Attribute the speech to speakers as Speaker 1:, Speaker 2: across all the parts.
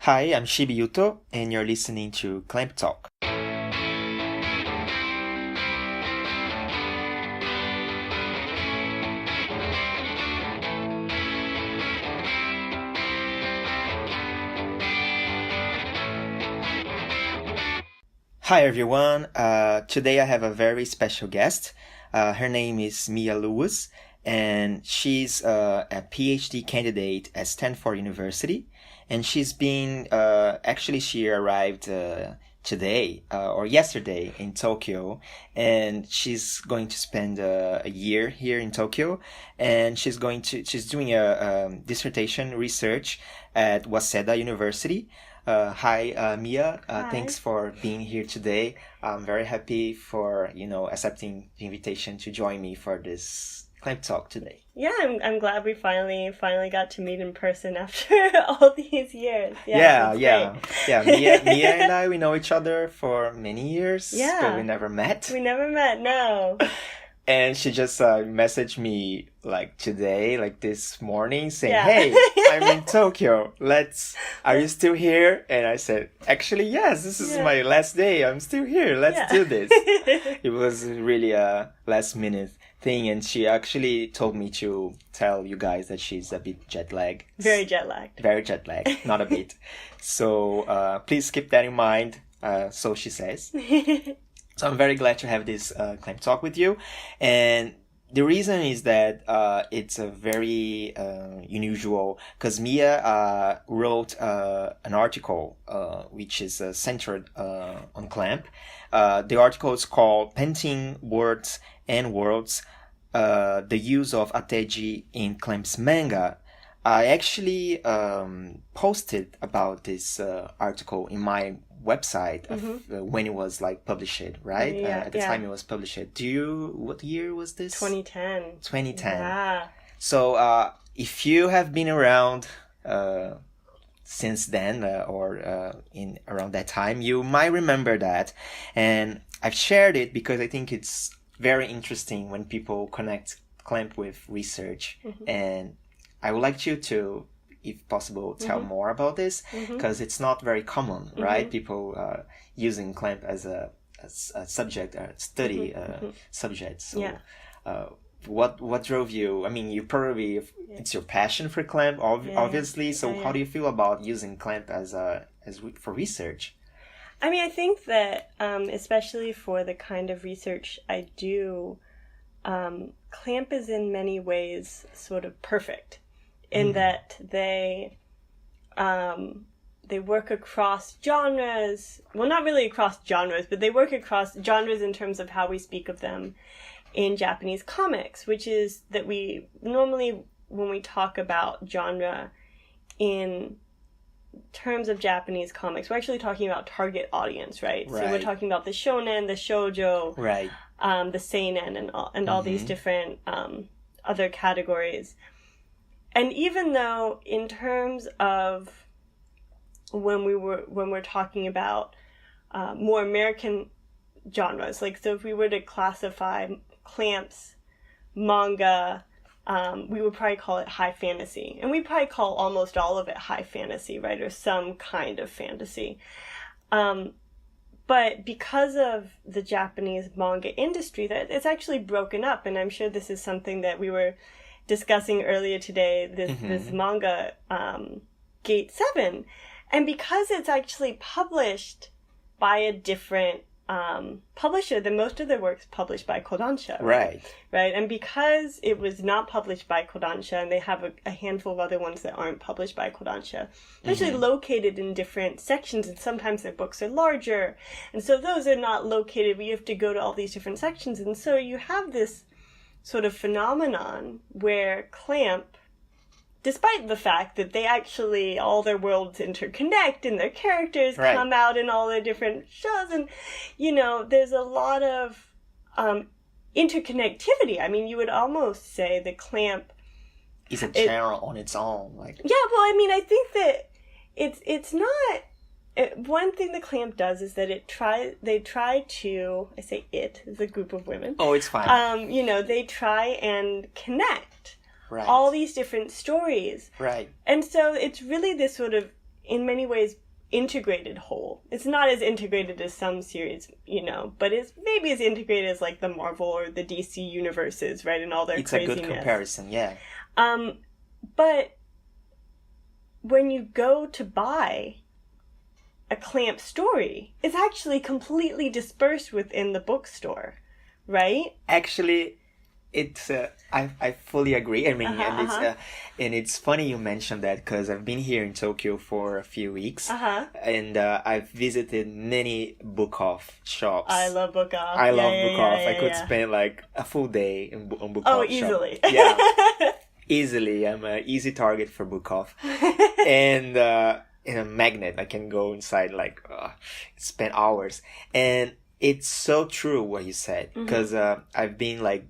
Speaker 1: Hi, I'm Shibi Yuto, and you're listening to Clamp Talk. Hi everyone, today I have a very special guest. Her name is Mia Lewis, and she's a PhD candidate at Stanford University. And she's been, she arrived today or yesterday in Tokyo, and she's going to spend a year here in Tokyo, and she's doing a dissertation research at Waseda University. Hi, Mia.
Speaker 2: Hi.
Speaker 1: Thanks for being here today. I'm very happy for, accepting the invitation to join me for this Clamp Talk today.
Speaker 2: Yeah, I'm glad we finally got to meet in person after all these years.
Speaker 1: Yeah.
Speaker 2: Great.
Speaker 1: Mia and I, we know each other for many years,
Speaker 2: Yeah.
Speaker 1: but we never met.
Speaker 2: We never met, no.
Speaker 1: And she just messaged me this morning saying,
Speaker 2: Yeah.
Speaker 1: Hey, I'm in Tokyo. Are you still here? And I said, actually, yes, this is my last day. I'm still here. Let's do this. It was really a last minute thing. And she actually told me to tell you guys that she's a bit jet lagged.
Speaker 2: Very jet lagged.
Speaker 1: Very jet lagged, not a bit. So please keep that in mind. So she says. So I'm very glad to have this Clamp Talk with you. And the reason is that it's a very unusual, because Mia wrote an article which is centered on Clamp. The article is called Painting Words and Worlds, the Use of Ateji in Clamp's Manga. I actually posted about this article in my website when it was published, right? At the time it was published. What year was this?
Speaker 2: 2010.
Speaker 1: 2010.
Speaker 2: Yeah.
Speaker 1: So if you have been around since then or in around that time, you might remember that. And I've shared it because I think it's very interesting when people connect Clamp with research. And I would like you to, if possible, tell more about this, because it's not very common, right? People using Clamp as a subject, study subject. So what drove you? I mean, you probably, it's your passion for Clamp, obviously. So how do you feel about using Clamp for research?
Speaker 2: I mean, I think that, especially for the kind of research I do, Clamp is in many ways sort of perfect. In that they work across genres. Well, not really across genres, but they work across genres in terms of how we speak of them in Japanese comics, which is that we normally, when we talk about genre in terms of Japanese comics, we're actually talking about target audience, right? So we're talking about the shounen, the shoujo, the seinen, and all these different other categories. And even though in terms of when we're talking about more American genres, so if we were to classify Clamp's manga, we would probably call it high fantasy. And we probably call almost all of it high fantasy, right? Or some kind of fantasy. But because of the Japanese manga industry, that it's actually broken up. And I'm sure this is something that we were discussing earlier today, this manga, Gate 7. And because it's actually published by a different publisher, then most of their work's published by Kodansha. Right? And because it was not published by Kodansha, and they have a handful of other ones that aren't published by Kodansha, they're actually located in different sections, and sometimes their books are larger. And so those are not located, but you have to go to all these different sections. And so you have this sort of phenomenon where Clamp, despite the fact that they actually, all their worlds interconnect and their characters come out in all their different shows, and, there's a lot of interconnectivity. I mean, you would almost say that Clamp
Speaker 1: is a channel on its own.
Speaker 2: Yeah, well, I mean, I think that it's not... one thing the Clamp does is that they try to, I say it, is a group of women.
Speaker 1: Oh, it's fine.
Speaker 2: They try and connect all these different stories.
Speaker 1: Right.
Speaker 2: And so it's really this sort of in many ways, integrated whole. It's not as integrated as some series, but it's maybe as integrated as like the Marvel or the DC universes, right? And all their craziness.
Speaker 1: It's a good comparison, yeah.
Speaker 2: But when you go to buy a Clamp story, it's actually completely dispersed within the bookstore, right?
Speaker 1: Actually, it's I fully agree. I mean, and it's funny you mentioned that because I've been here in Tokyo for a few weeks, and I've visited many book off shops.
Speaker 2: I love book off.
Speaker 1: I love book off. I could spend like a full day on book off.
Speaker 2: Oh, easily.
Speaker 1: Shop. Yeah, easily. I'm an easy target for book off, and in a magnet, I can go inside like spend hours and. It's so true what you said, because I've been like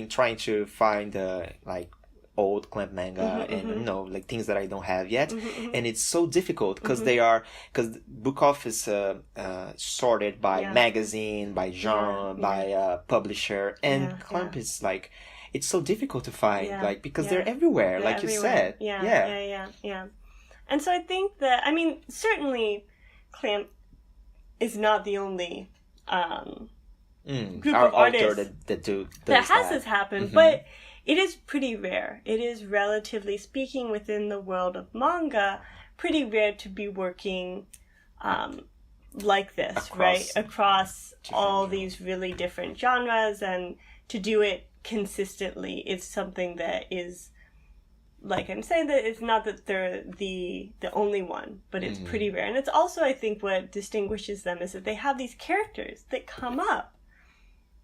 Speaker 1: trying to find like old Clamp manga and like things that I don't have yet, and it's so difficult because because book off is sorted by magazine, by genre, by publisher, and Clamp is like it's so difficult to find like because they're everywhere, like everywhere. You said.
Speaker 2: Yeah. And so I think that certainly Clamp is not the only group of artists that has this happen, but it is pretty rare. It is, relatively speaking, within the world of manga, pretty rare to be working like this, right? Across all these really different genres, and to do it consistently is something that is, like I'm saying, that it's not that they're the only one, but it's pretty rare. And it's also, I think, what distinguishes them is that they have these characters that come up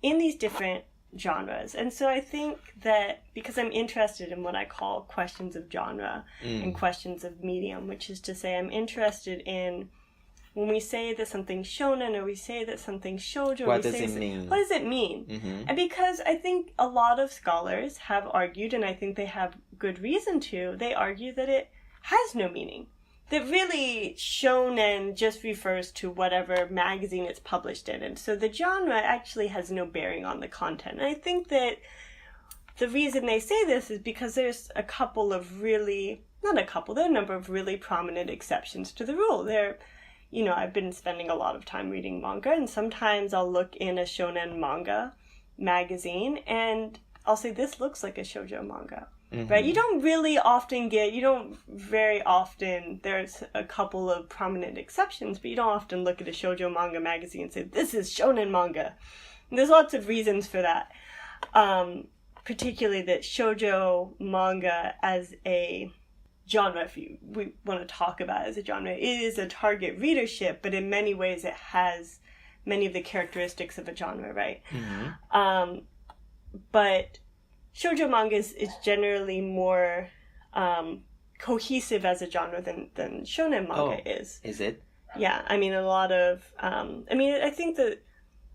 Speaker 2: in these different genres. And so I think that because I'm interested in what I call questions of genre and questions of medium, which is to say I'm interested in when we say that something's shounen or we say that something's shoujo,
Speaker 1: what does it mean?
Speaker 2: What does it mean? And because I think a lot of scholars have argued, and I think they have good reason to, they argue that it has no meaning. That really shounen just refers to whatever magazine it's published in. And so the genre actually has no bearing on the content. And I think that the reason they say this is because there's a number of really prominent exceptions to the rule. I've been spending a lot of time reading manga, and sometimes I'll look in a shonen manga magazine and I'll say, this looks like a shoujo manga, right? You don't very often, there's a couple of prominent exceptions, but you don't often look at a shoujo manga magazine and say, this is shonen manga. And there's lots of reasons for that, particularly that shoujo manga as a genre, if we want to talk about it as a genre, it is a target readership, but in many ways it has many of the characteristics of a genre, right? But shoujo manga is generally more cohesive as a genre than shonen manga is.
Speaker 1: Is it?
Speaker 2: Yeah, I think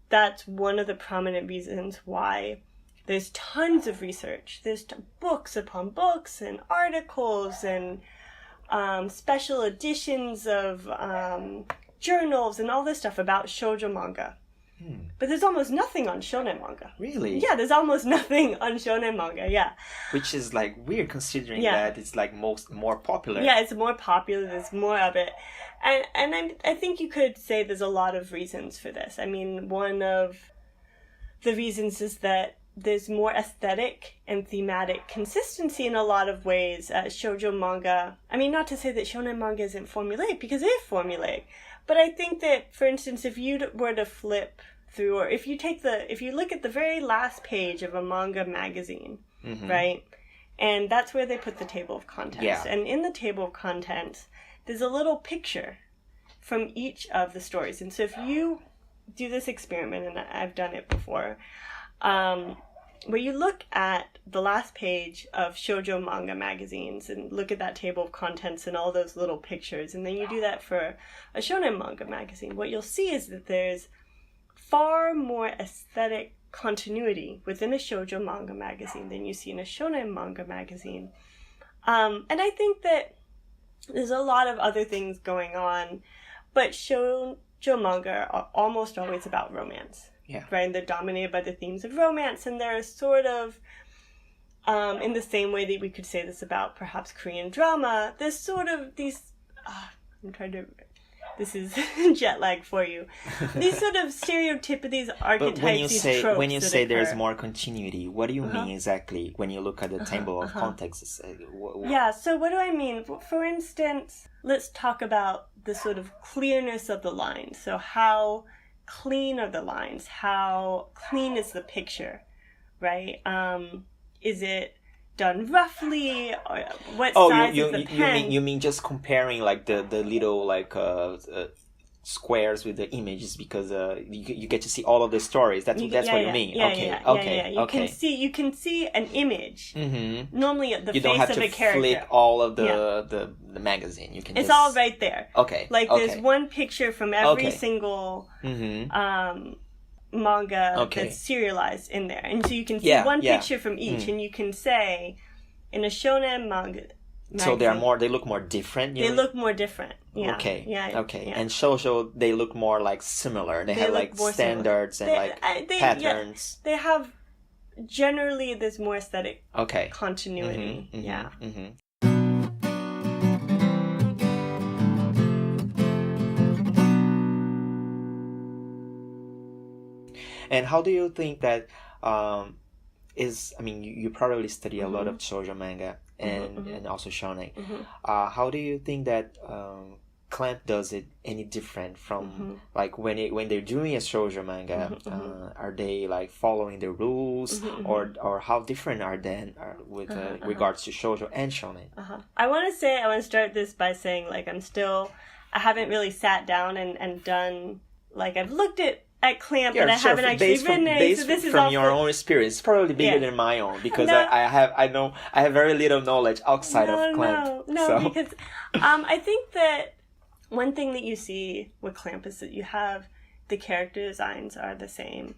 Speaker 2: that's one of the prominent reasons why there's tons of research. There's books upon books and articles and special editions of journals and all this stuff about shoujo manga. But there's almost nothing on shonen manga.
Speaker 1: Really?
Speaker 2: Yeah, there's almost nothing on shonen manga, yeah.
Speaker 1: Which is like weird considering that it's like more popular.
Speaker 2: Yeah, it's more popular, there's more of it. And I think you could say there's a lot of reasons for this. One of the reasons is that there's more aesthetic and thematic consistency in a lot of ways. Shoujo manga, not to say that shonen manga isn't formulaic, because it is formulaic. But I think that, for instance, if you were to flip through, or if you look at the very last page of a manga magazine, right? And that's where they put the table of contents. Yeah. And in the table of contents, there's a little picture from each of the stories. And so if you do this experiment, and I've done it before, where you look at the last page of shoujo manga magazines and look at that table of contents and all those little pictures, and then you do that for a shonen manga magazine, what you'll see is that there's far more aesthetic continuity within a shoujo manga magazine than you see in a shonen manga magazine. And I think that there's a lot of other things going on, but shoujo manga are almost always about romance.
Speaker 1: Yeah.
Speaker 2: Right? And they're dominated by the themes of romance, and they're sort of, in the same way that we could say this about perhaps Korean drama, there's sort of these I'm trying to. This is jet lag for you. These sort of stereotypical, these archetypes,
Speaker 1: But
Speaker 2: tropes
Speaker 1: when you
Speaker 2: that
Speaker 1: say
Speaker 2: occur.
Speaker 1: there's more continuity, what do you mean exactly when you look at the table of contexts?
Speaker 2: Yeah, so what do I mean? For instance, let's talk about the sort of clearness of the lines. So how clean are the lines? How clean is the picture, right? Is it done roughly? Or what size is the pen?
Speaker 1: You mean just comparing like the little like squares with the images because you get to see all of the stories. That's what you mean. Okay.
Speaker 2: You can see an image.
Speaker 1: Mm-hmm.
Speaker 2: Normally the
Speaker 1: you
Speaker 2: face
Speaker 1: don't have
Speaker 2: of
Speaker 1: to
Speaker 2: a character.
Speaker 1: flip all of the magazine. You can.
Speaker 2: It's
Speaker 1: just...
Speaker 2: all right there.
Speaker 1: Okay.
Speaker 2: Like there's one picture from every single manga that's serialized in there, and so you can see one picture from each, and you can say in a shounen manga.
Speaker 1: So they look more different.
Speaker 2: They look more different. Yeah.
Speaker 1: Okay.
Speaker 2: Yeah.
Speaker 1: Okay.
Speaker 2: Yeah.
Speaker 1: And shoujo, they look more like similar. They have like standards and patterns.
Speaker 2: They have generally there's more aesthetic continuity.
Speaker 1: Mm-hmm,
Speaker 2: yeah.
Speaker 1: Mm-hmm. And how do you think that you probably study a lot of shoujo manga and also shonen. How do you think that Clamp does it any different from like when they're doing a shoujo manga? Are they like following the rules or how different are they with regards to shoujo and shonen?
Speaker 2: I want to start this by saying like I haven't really sat down and done like I've looked at Clamp, but I haven't actually written it. So this is
Speaker 1: from your own experience. It's probably bigger than my own because I have very little knowledge outside of Clamp.
Speaker 2: Because I think that one thing that you see with Clamp is that you have the character designs are the same,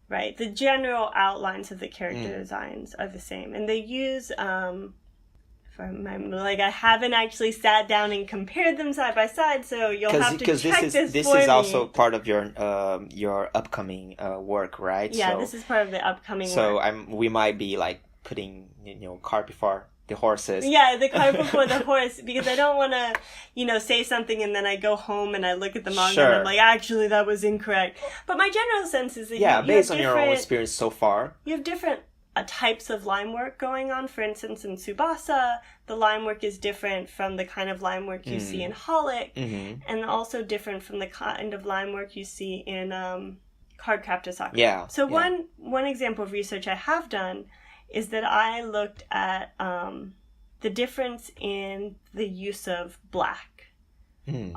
Speaker 2: right? The general outlines of the character designs are the same, and they use I haven't actually sat down and compared them side by side, so you'll have to check this for me.
Speaker 1: This is also part of your upcoming work, right?
Speaker 2: Yeah, this is part of the upcoming work.
Speaker 1: So we might be like putting cart before the horses.
Speaker 2: Yeah, the cart before the horse, because I don't want to, say something and then I go home and I look at the manga and I'm like, actually that was incorrect. But my general sense is that
Speaker 1: based on your own experience so far,
Speaker 2: you have different types of line work going on. For instance, in Tsubasa, the line work is different from the kind of line work you see in Holic, and also different from the kind of line work you see in Card Captor Sakura.
Speaker 1: Yeah.
Speaker 2: So one example of research I have done is that I looked at the difference in the use of black, in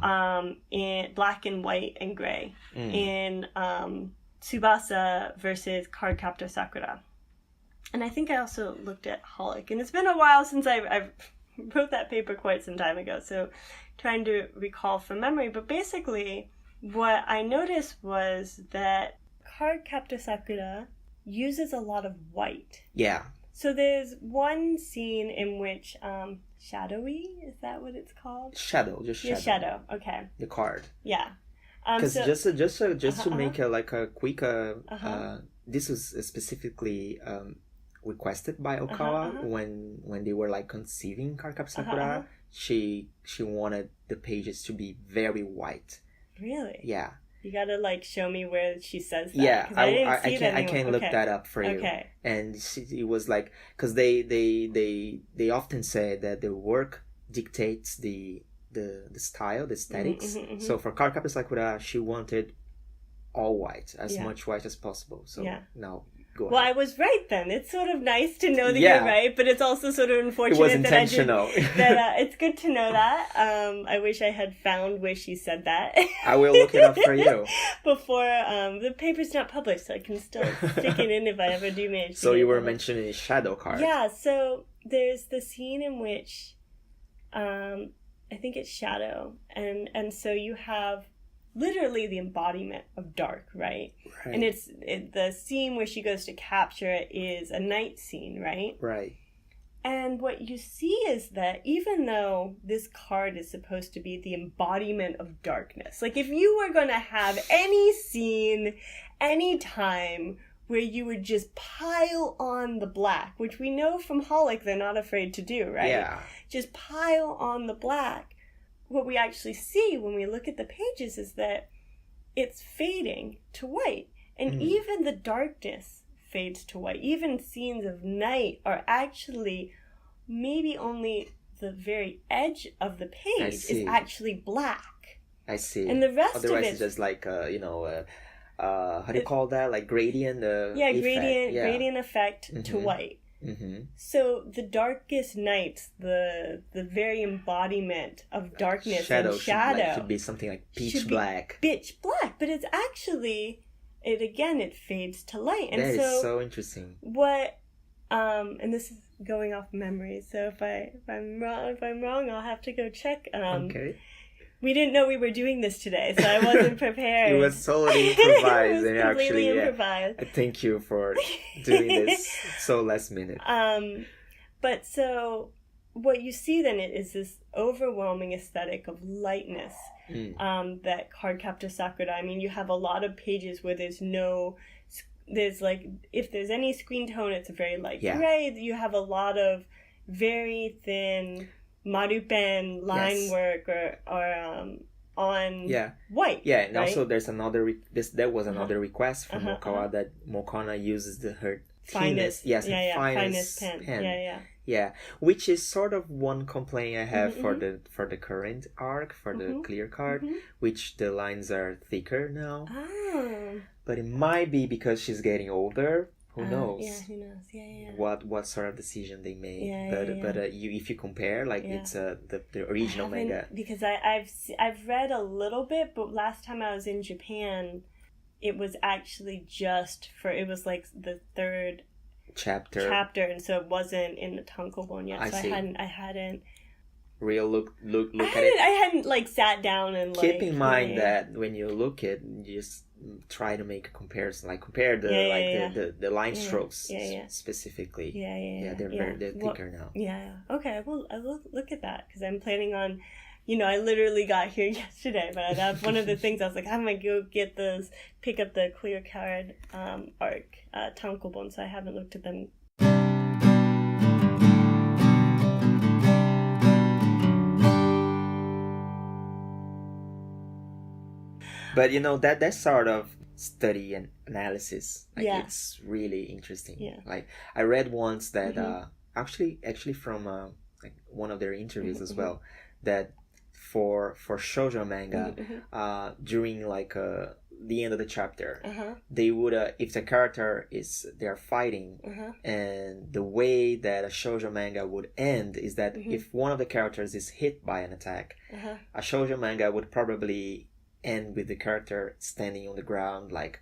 Speaker 2: black and white and gray in Tsubasa versus Card Captor Sakura. And I think I also looked at Holic. And it's been a while since I wrote that paper quite some time ago, so trying to recall from memory. But basically, what I noticed was that Card Captor Sakura uses a lot of white.
Speaker 1: Yeah.
Speaker 2: So there's one scene in which shadowy, is that what it's called?
Speaker 1: Shadow.
Speaker 2: Shadow. Okay.
Speaker 1: The card.
Speaker 2: Yeah.
Speaker 1: Because just to make a quick this was specifically requested by Okawa when they were like conceiving Card Captor Sakura. She wanted the pages to be very white.
Speaker 2: Really?
Speaker 1: Yeah.
Speaker 2: You gotta like show me where she says that.
Speaker 1: Yeah,
Speaker 2: I
Speaker 1: can look that up for you.
Speaker 2: Okay.
Speaker 1: And it was like because they often say that the work dictates the style, the aesthetics. So for Card Captor Sakura, she wanted all white, as much white as possible. So now go ahead.
Speaker 2: Well, I was right then. It's sort of nice to know that you're right, but it's also sort of unfortunate
Speaker 1: it was intentional.
Speaker 2: that it's good to know that. I wish I had found where she said that.
Speaker 1: I will look it up for you.
Speaker 2: Before the paper's not published, so I can still stick it in if I ever do manage to
Speaker 1: So you were
Speaker 2: published.
Speaker 1: mentioning Shadow Card.
Speaker 2: Yeah, so there's the scene in which I think it's Shadow, and so you have literally the embodiment of dark, right? And it's the scene where she goes to capture it is a night scene, right?
Speaker 1: Right.
Speaker 2: And what you see is that even though this card is supposed to be the embodiment of darkness, like if you were going to have any scene, any time where you would just pile on the black, which we know from Holic they're not afraid to do, right?
Speaker 1: Yeah.
Speaker 2: Just pile on the black. what we actually see when we look at the pages is that it's fading to white. And even the darkness fades to white. Even scenes of night are actually maybe only the very edge of the page is actually black.
Speaker 1: I see.
Speaker 2: And the rest of it
Speaker 1: is just like, how do you call that? Like gradient effect.
Speaker 2: Gradient effect to white. Mm-hmm. So the darkest nights, the very embodiment of darkness and shadow
Speaker 1: should be something like pitch black.
Speaker 2: Pitch black, but it's actually it fades to light, and
Speaker 1: that is so interesting.
Speaker 2: What and this is going off memory, so if I'm wrong, I'll have to go check.
Speaker 1: Okay.
Speaker 2: We didn't know we were doing this today, so I wasn't prepared.
Speaker 1: It was totally improvised.
Speaker 2: It was completely improvised.
Speaker 1: Thank you for doing this so last minute.
Speaker 2: But so what you see then is this overwhelming aesthetic of lightness that Card Captor Sakura. I mean, you have a lot of pages where there's like, if there's any screen tone, it's a very light gray. You have a lot of very thin marupen line work or on white.
Speaker 1: Yeah, and also there's another there was another request from Mokawa that Mokona uses her finest pen. Yeah, which is sort of one complaint I have for the current arc, for the clear card, which the lines are thicker now. But it might be because she's getting older. Who knows?
Speaker 2: Yeah, who knows? Yeah.
Speaker 1: What sort of decision they made? But if you compare, like it's the original manga.
Speaker 2: Because I've read a little bit, but last time I was in Japan, it was actually it was like the third chapter, and so it wasn't in the tankobon yet. I hadn't
Speaker 1: real look at it.
Speaker 2: I hadn't like sat down and
Speaker 1: keep in mind that when you look at, you just try to make a comparison, like compare the line strokes specifically. They're thicker now.
Speaker 2: Okay, well, I will look at that because I'm planning on, I literally got here yesterday, but that's one of the things I was like, I'm gonna go pick up the clear card arc tankobon, so I haven't looked at them.
Speaker 1: But that sort of study and analysis, it's really interesting. Like I read once that actually from like one of their interviews as well, that for shoujo manga, during like the end of the chapter, they would if the character they're fighting, and the way that a shoujo manga would end is that if one of the characters is hit by an attack, a shoujo manga would probably end with the character standing on the ground, like,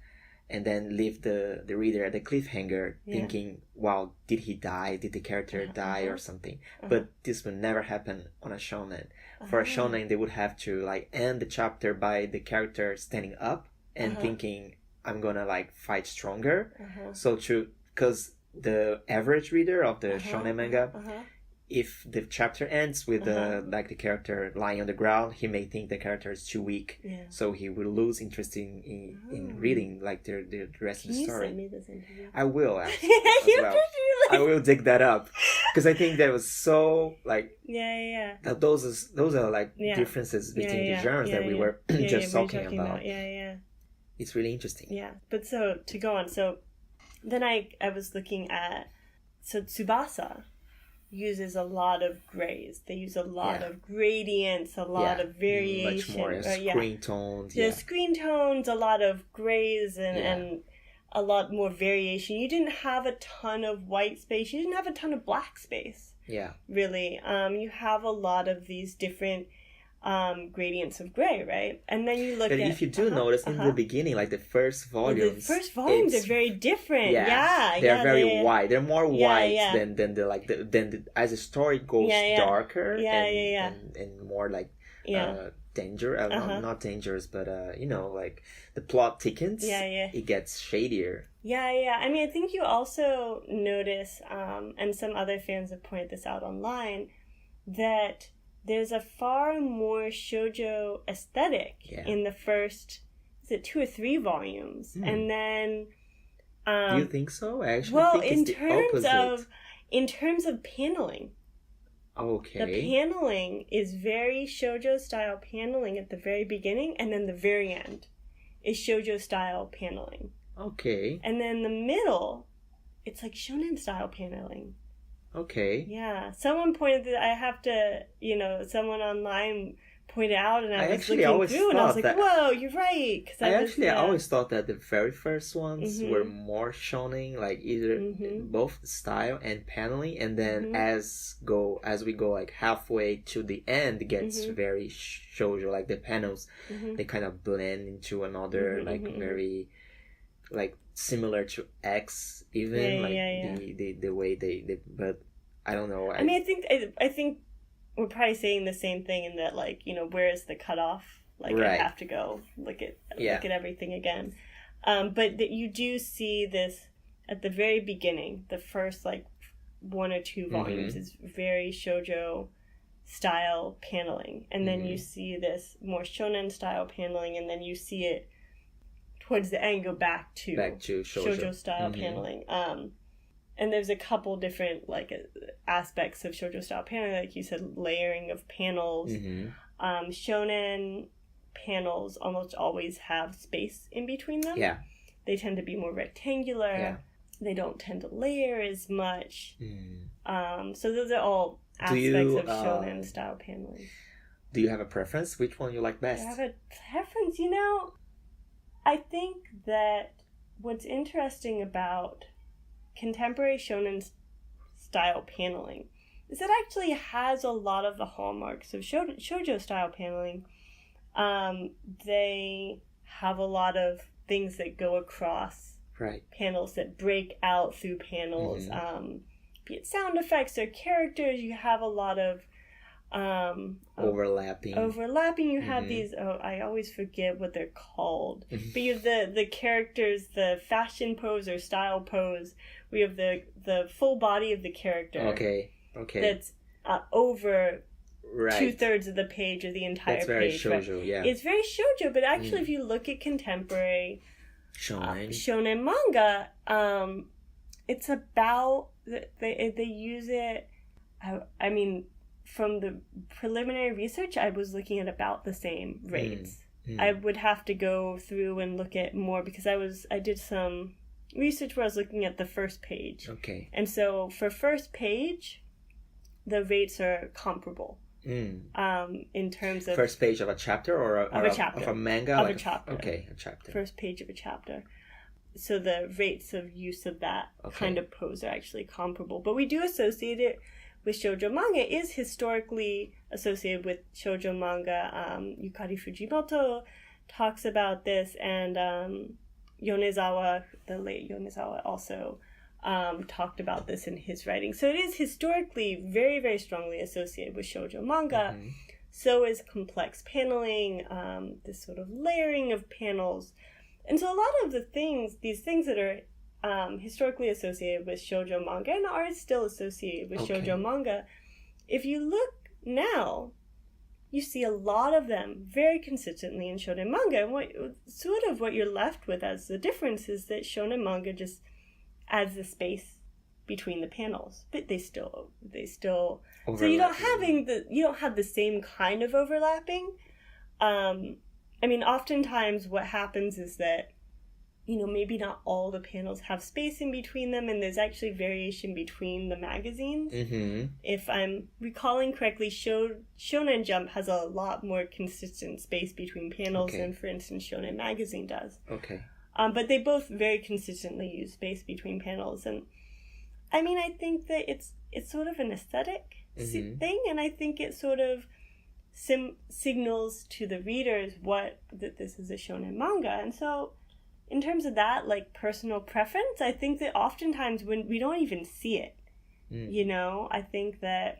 Speaker 1: and then leave the reader at the cliffhanger thinking, wow, did he die? Did the character die or something? But this would never happen on a shonen. For a shonen, they would have to like end the chapter by the character standing up and thinking, I'm gonna like fight stronger. So because the average reader of the shonen manga, if the chapter ends with the character lying on the ground, he may think the character is too weak, so he will lose interest in reading like the rest of the story.
Speaker 2: Send me this interview?
Speaker 1: I will actually, as well. I will dig that up because I think that was so like that those are like differences between the genres that we were just talking about. It's really interesting.
Speaker 2: But so to go on, so then I was looking at Tsubasa uses a lot of grays. They use a lot of gradients, a lot of variation.
Speaker 1: Much more screen tones.
Speaker 2: Screen tones, a lot of grays and a lot more variation. You didn't have a ton of white space. You didn't have a ton of black space. Really. You have a lot of these different gradients of gray, right? And then you look at...
Speaker 1: If you do notice, in the beginning, like the first volumes...
Speaker 2: are very different.
Speaker 1: They're very white. They're more white than as the story goes darker and more like dangerous. Not dangerous, but like the plot thickens. It gets shadier.
Speaker 2: I mean, I think you also notice, and some other fans have pointed this out online, that there's a far more shoujo aesthetic in the first, 2 or 3 volumes, and then.
Speaker 1: Do you think so? I actually think it's the opposite.
Speaker 2: In terms of paneling.
Speaker 1: Okay.
Speaker 2: The paneling is very shoujo style paneling at the very beginning, and then the very end is shoujo style paneling.
Speaker 1: Okay.
Speaker 2: And then the middle, it's like shonen style paneling.
Speaker 1: Okay.
Speaker 2: Yeah. Someone pointed that I have to, someone online pointed out, and I was looking through, and I was like, whoa, you're right. Cause
Speaker 1: I always thought that the very first ones were more shonen, like either both style and paneling, and then as we go like halfway to the end, it gets very shoujo, like the panels, they kind of blend into another, like very, like similar to X, even the way they, but I don't know.
Speaker 2: I mean, I think we're probably saying the same thing in that, like, where is the cutoff? Like, I have to go look at everything again. But that you do see this at the very beginning. The first, like, 1 or 2 volumes is very shoujo style paneling. And then you see this more shonen style paneling, and then you see it towards the end go back to shoujo style paneling. And there's a couple different, like, aspects of shoujo style paneling, like you said, layering of panels. Shonen panels almost always have space in between them.
Speaker 1: Yeah.
Speaker 2: They tend to be more rectangular.
Speaker 1: Yeah.
Speaker 2: They don't tend to layer as much. So those are all aspects of shonen style paneling.
Speaker 1: Do you have a preference? Which one you like best?
Speaker 2: I have a preference. I think that what's interesting about contemporary shonen style paneling is it actually has a lot of the hallmarks of shoujo style paneling. They have a lot of things that go across panels, that break out through panels, be it sound effects or characters. You have a lot of
Speaker 1: overlapping.
Speaker 2: You have these, I always forget what they're called, but you have the characters, the fashion pose or style pose. We have the full body of the character.
Speaker 1: Okay.
Speaker 2: That's over 2/3 of the page or the entire page.
Speaker 1: That's very shoujo, yeah.
Speaker 2: It's very shoujo, but actually if you look at contemporary shonen manga, it's about, they use it, I mean, from the preliminary research, I was looking at about the same rates. I would have to go through and look at more, because I did some research where I was looking at the first page.
Speaker 1: Okay.
Speaker 2: And so for first page, the rates are comparable. In terms of
Speaker 1: first page of a chapter or a chapter of a manga,
Speaker 2: of a chapter.
Speaker 1: Okay, a chapter.
Speaker 2: First page of a chapter. So the rates of use of that kind of pose are actually comparable, but we do associate it with shoujo manga. It is historically associated with shoujo manga. Yukari Fujimoto talks about this, and Yonezawa, the late Yonezawa, also talked about this in his writing. So it is historically very, very strongly associated with shoujo manga. So is complex paneling, this sort of layering of panels. And so a lot of these things that are historically associated with shoujo manga and are still associated with shoujo manga, if you look now, you see a lot of them very consistently in shonen manga. And what you're left with as the difference is that shonen manga just adds the space between the panels, but they still so you don't have the same kind of overlapping. I mean, oftentimes what happens is that maybe not all the panels have space in between them, and there's actually variation between the magazines. If I'm recalling correctly, Shonen Jump has a lot more consistent space between panels than, for instance, Shonen Magazine does. But they both very consistently use space between panels, and I mean, I think that it's sort of an aesthetic thing, and I think it sort of signals to the readers that this is a shonen manga. And so in terms of that, like, personal preference, I think that oftentimes when we don't even see it, I think that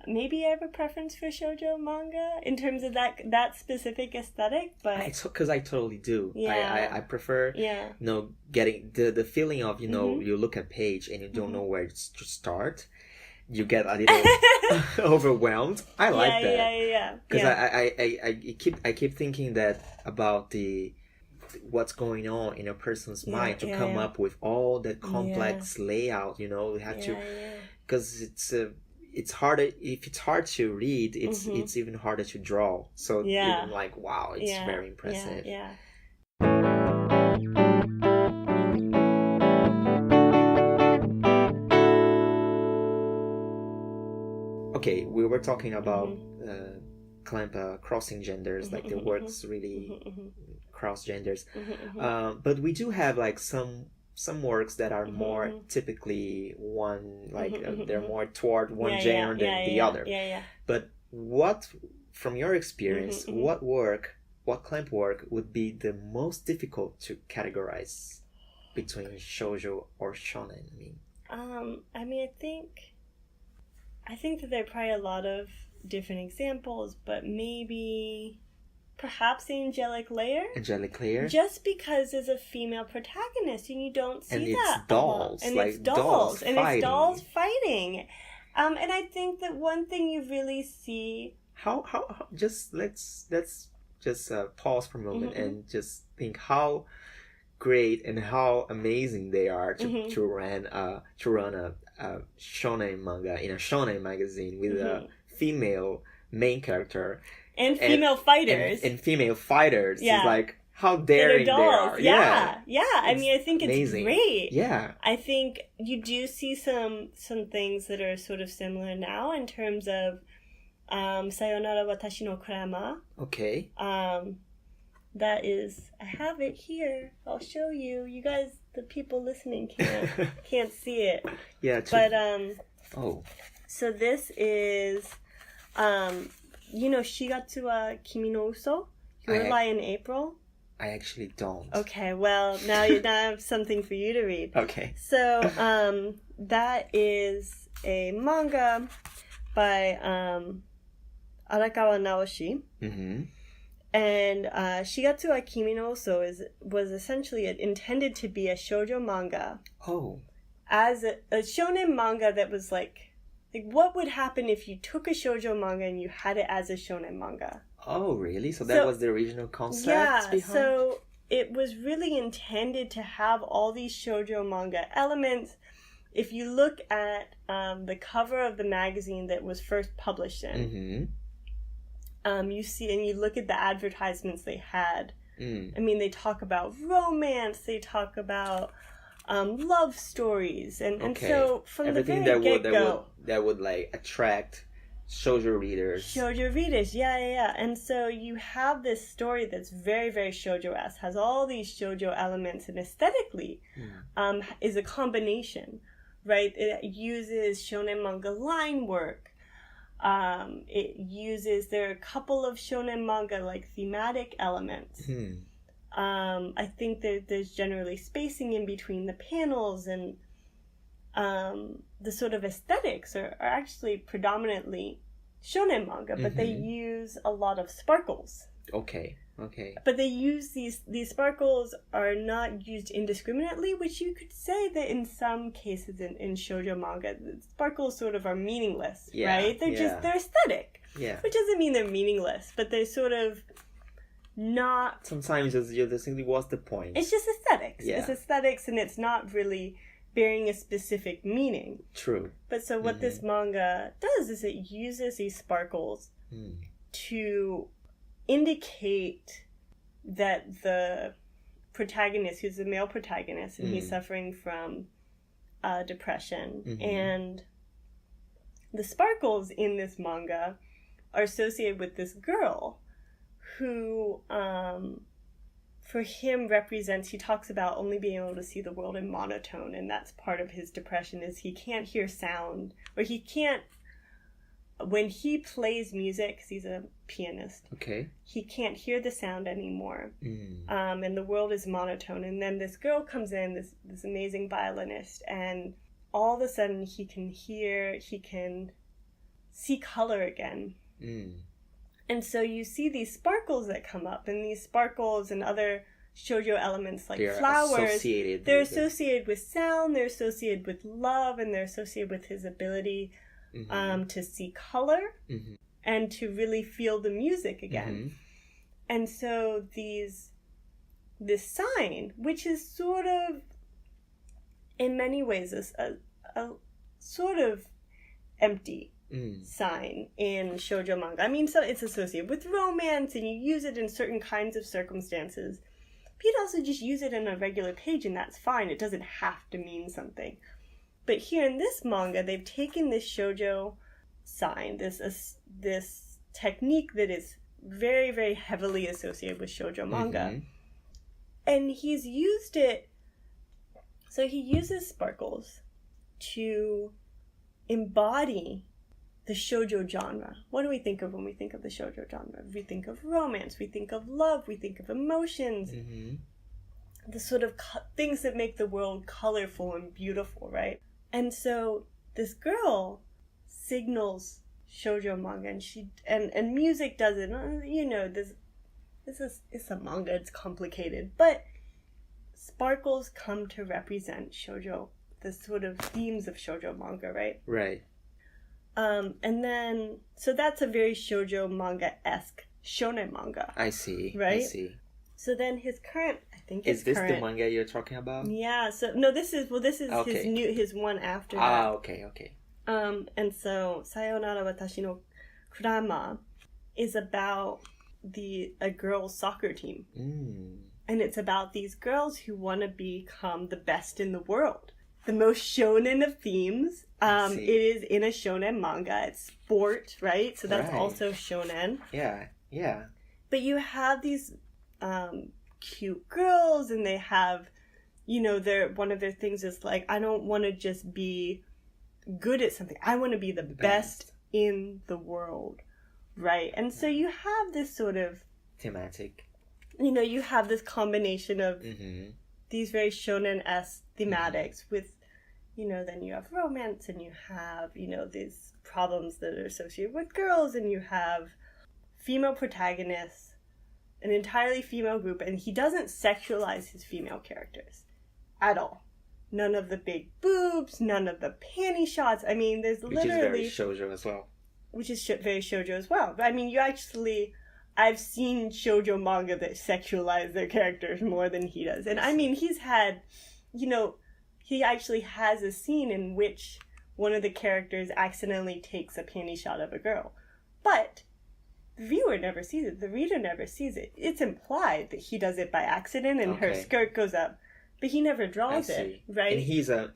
Speaker 2: maybe I have a preference for shoujo manga in terms of that specific aesthetic, but
Speaker 1: because I totally do. I prefer getting the feeling of you look at page and you don't know where to start. You get a little overwhelmed. I like that. Because I keep thinking that about what's going on in a person's mind to come up with all the complex layout. We have to, because it's it's harder if it's hard to read. It's even harder to draw. So even like wow, it's very impressive.
Speaker 2: Yeah.
Speaker 1: Okay, we were talking about Clamp crossing genders, like the works really cross genders. But we do have like some works that are more typically one, like they're more toward one genre than the other. But what, from your experience, what Clamp work would be the most difficult to categorize between shoujo or shonen?
Speaker 2: I think that there are probably a lot of different examples, but maybe perhaps the Angelic Layer. Just because there's a female protagonist and you don't see that.
Speaker 1: It's dolls.
Speaker 2: And
Speaker 1: like
Speaker 2: it's dolls.
Speaker 1: fighting.
Speaker 2: It's dolls fighting. And I think that one thing you really see...
Speaker 1: How just let's just pause for a moment and just think how great and how amazing they are to run a shonen manga in a shonen magazine with a female main character
Speaker 2: and female fighters
Speaker 1: and female fighters. It's like how daring they are.
Speaker 2: Yeah. I think it's
Speaker 1: amazing.
Speaker 2: Great.
Speaker 1: Yeah,
Speaker 2: I think you do see some things that are sort of similar now in terms of Sayonara Watashi no Kurama.
Speaker 1: Okay.
Speaker 2: That is, I have it here. I'll show you. You guys, the people listening can't see it.
Speaker 1: Yeah.
Speaker 2: But
Speaker 1: Oh.
Speaker 2: So this is, Shigatsu wa Kimi no Uso, Your Lie in April.
Speaker 1: I actually don't.
Speaker 2: Okay, well now I have something for you to read.
Speaker 1: Okay.
Speaker 2: So that is a manga by Arakawa Naoshi. And Shigatsu wa Kimi no Uso was essentially intended to be a shoujo manga.
Speaker 1: Oh.
Speaker 2: As a shonen manga that was like what would happen if you took a shoujo manga and you had it as a shonen manga?
Speaker 1: Oh, really? So that was the original concept behind?
Speaker 2: So it was really intended to have all these shoujo manga elements. If you look at the cover of the magazine that was first published in, you see, and you look at the advertisements they had. They talk about romance, they talk about love stories, and so from
Speaker 1: everything
Speaker 2: the very get-go,
Speaker 1: that would like attract shoujo readers.
Speaker 2: Yeah. And so you have this story that's very, very shoujo-esque, has all these shoujo elements, and aesthetically is a combination, right? It uses shonen manga line work. There are a couple of shonen manga like thematic elements. I think that there's generally spacing in between the panels, and the sort of aesthetics are actually predominantly shonen manga, but they use a lot of sparkles. Okay. But they use these sparkles are not used indiscriminately, which you could say that in some cases in shoujo manga, the sparkles sort of are meaningless, right? They're aesthetic. Yeah. Which doesn't mean they're meaningless, but they're sort of not...
Speaker 1: Sometimes you're just thinking, what's the point?
Speaker 2: It's just aesthetics. Yeah. It's aesthetics, and it's not really bearing a specific meaning.
Speaker 1: True.
Speaker 2: But so what this manga does is it uses these sparkles to indicate that the protagonist, who's the male protagonist, and he's suffering from depression, and the sparkles in this manga are associated with this girl who for him represents, he talks about only being able to see the world in monotone, and that's part of his depression, is he can't hear sound, or he can't, when he plays music, because he's a pianist, he can't hear the sound anymore, and the world is monotone. And then this girl comes in, this amazing violinist, and all of a sudden he can see color again. And so you see these sparkles that come up, and these sparkles and other shoujo elements like flowers, they're associated with sound, they're associated with love, and they're associated with his ability to see color and to really feel the music again. And so this sign, which is sort of, in many ways, a sort of empty, sign in shoujo manga. I mean, so it's associated with romance, and you use it in certain kinds of circumstances. But you'd also just use it in a regular page, and that's fine. It doesn't have to mean something. But here in this manga, they've taken this shoujo sign, this technique that is very, very heavily associated with shoujo manga. And he's used it. So he uses sparkles to embody the shoujo genre. What do we think of when we think of the shoujo genre? We think of romance, we think of love, we think of emotions. The sort of things that make the world colorful and beautiful, right? And so this girl signals shoujo manga, and music does it. You know, it's a manga, it's complicated, but sparkles come to represent shoujo, the sort of themes of shoujo manga, right?
Speaker 1: Right.
Speaker 2: And then, so that's a very shoujo manga-esque shonen manga.
Speaker 1: I see.
Speaker 2: Right?
Speaker 1: I see.
Speaker 2: So then his current, I think
Speaker 1: Is this the manga you're talking about?
Speaker 2: Yeah, so, no, this is
Speaker 1: okay.
Speaker 2: his one after that.
Speaker 1: Okay.
Speaker 2: And so, Sayonara Watashi no Kurama is about a girls' soccer team. And it's about these girls who want to become the best in the world. The most shonen of themes. It is in a shonen manga. It's sport, right? So that's also shonen.
Speaker 1: Yeah.
Speaker 2: But you have these cute girls, and they have, you know, one of their things is like, I don't want to just be good at something. I want to be the best in the world, right? And so you have this sort of
Speaker 1: thematic.
Speaker 2: You know, you have this combination of these very shonen-esque thematics with, you know, then you have romance, and you have, you know, these problems that are associated with girls, and you have female protagonists, an entirely female group, and he doesn't sexualize his female characters at all. None of the big boobs, none of the panty shots. I mean, there's literally...
Speaker 1: Which is very shoujo as well.
Speaker 2: Which is very shoujo as well. But I mean, I've seen shoujo manga that sexualize their characters more than he does. And I mean, he's had, you know, he actually has a scene in which one of the characters accidentally takes a panty shot of a girl. But the viewer never sees it. The reader never sees it. It's implied that he does it by accident and her skirt goes up. But he never draws it, right?
Speaker 1: And he's a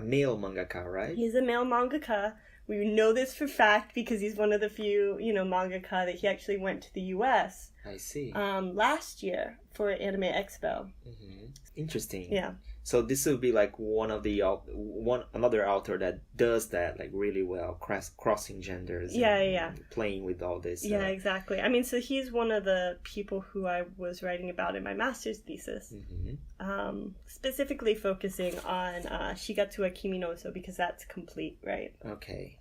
Speaker 1: male mangaka, right?
Speaker 2: He's a male mangaka. We know this for fact because he's one of the few, you know, mangaka that he actually went to the U.S.
Speaker 1: I see.
Speaker 2: Last year for Anime Expo.
Speaker 1: Interesting.
Speaker 2: Yeah.
Speaker 1: So this would be like another author that does that like really well, crossing genders.
Speaker 2: Yeah.
Speaker 1: Playing with all this.
Speaker 2: Yeah, exactly. I mean, so he's one of the people who I was writing about in my master's thesis, specifically focusing on Shigatsu wa Kimi no Uso because that's complete, right?
Speaker 1: Okay.